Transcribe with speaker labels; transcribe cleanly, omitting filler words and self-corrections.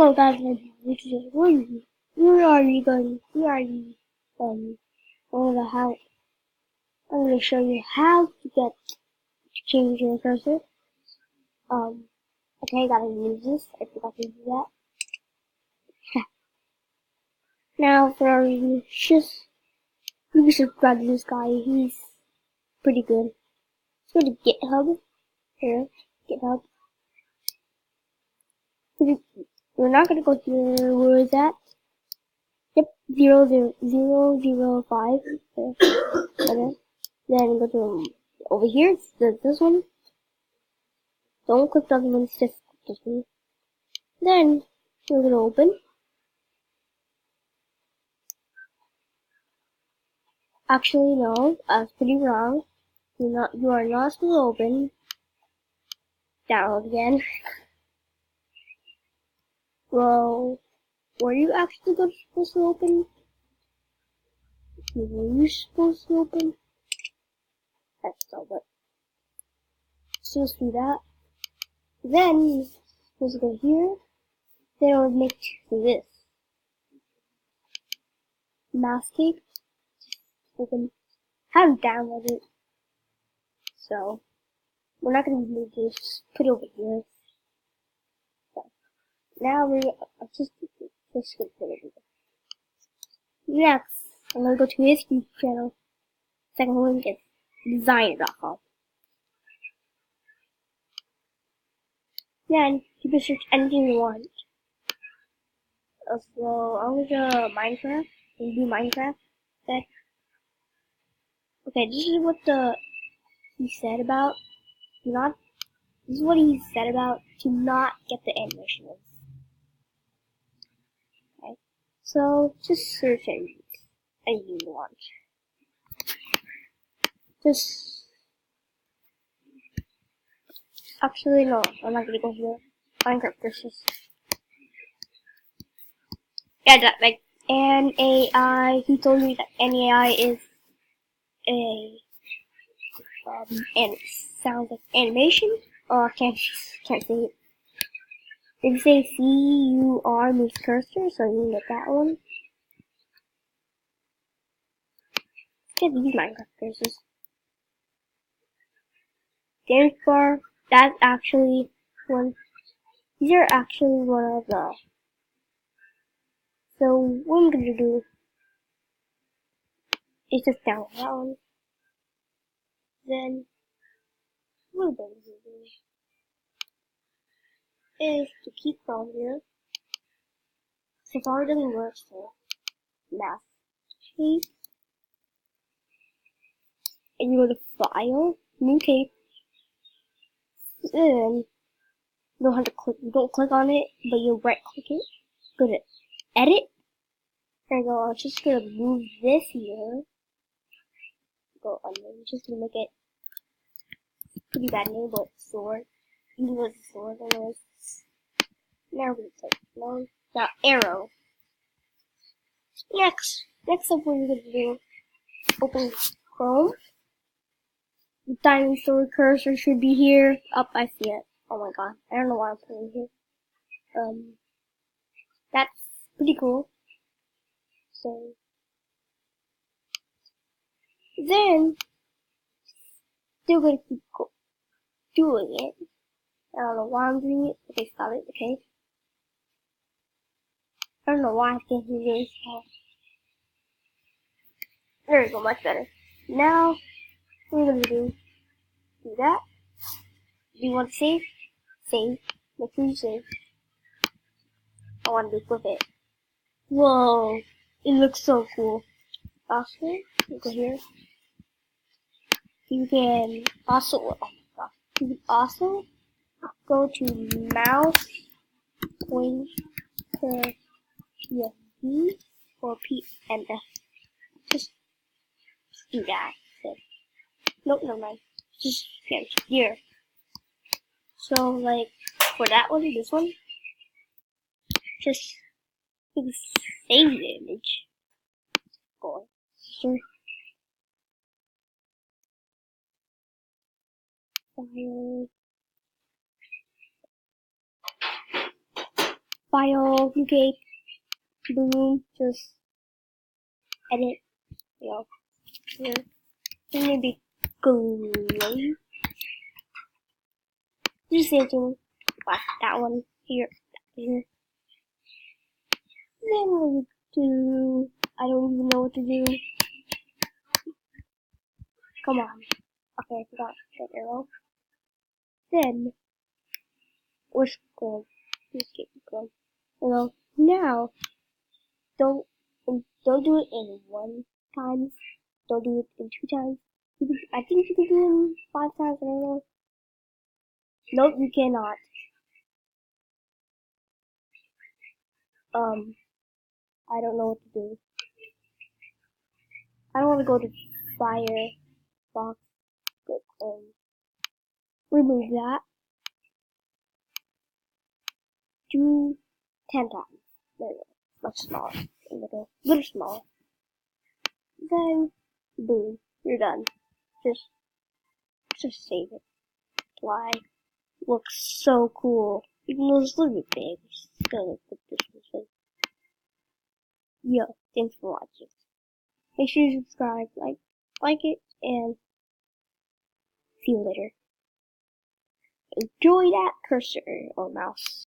Speaker 1: Hello guys, today I'm gonna show you how to change your cursor. Okay, gotta use this. I forgot to do that. Now for you should subscribe to this guy. He's pretty good. Let's go to GitHub. Here, GitHub. We're not gonna go here. Where is that? Yep, 00005. Okay. Then go to over here. This one. Don't click the other one. Just click this one. Then we're gonna open. Actually, no, I was pretty wrong. You are not supposed to open. Download again. Well, were you actually supposed to open? Were you supposed to open? That's all, but just do that. Then let's go here. Then I'll make this Masscape. Open. Haven't downloaded it, so we're not gonna move this. Put it over here. So now we're just gonna put it over. Next, I'm gonna go to his YouTube channel. Second link is designer.com. Then you can search anything you want. So I'm gonna go Minecraft and do Minecraft. Okay, this is what he said about this is what he said about to not get the animations. Okay, so just search anything you want. Actually no, I'm not gonna go here. Minecraft versus. Yeah, that like NAI. He told me that NAI is and it sounds like animation. Oh, I can't say it. If you say CUR means cursor, so you can get that one. Let's get these Minecraft cursors. Damage bar. That's actually one. These are actually one of the. So what I'm gonna do is just download that one. Then what I'm gonna do is to keep Chrome here. Safari doesn't work, so Masscape. And you go to File, New Cape. Then you don't have to click. You don't click on it, but you right click it. Go to Edit. And go. I'm just gonna move this here. Go under. I'm just gonna make it pretty bad name, but sword. You can use the sword. Anyways. Now we take no. Now arrow. Next up, what we're gonna do? Open Chrome. The dinosaur cursor should be here. Up, I see it. Oh my god. I don't know why I'm putting it here. That's pretty cool. So, then, still gonna keep doing it. I don't know why I'm doing it. Okay, stop it, okay? I don't know why I can't do this. There we go, much better. Now, what we're gonna do that. Do you want to save? Save. Make sure you save. I want to flip it. Whoa, it looks so cool. Also, go here. You can also, go to mouse pointer PFD or PNF. Just do that. Nope, never mind. Just here. So, like, for that one, this one, just save the image. Go on. File. file, UK, boom, just edit, here. Then maybe glue. Just same thing, that one here, here. Then we do, I don't even know what to do. Come on. Okay, I forgot that arrow. Then, we're going to keep going. Now, don't do it in 1 time. Don't do it in 2 times. I think you can do it in 5 times, I don't know. Nope, you cannot. I don't know what to do. I don't want to go to Firefox. Remove that. Do 10 times. There we go. Much smaller. A little smaller. Then, boom, you're done. Just save it. Why? Looks so cool. Even though it's a little bit big, still looks good. Yo, thanks for watching. Make sure you subscribe, like it, and see you later. Enjoy that cursor or mouse.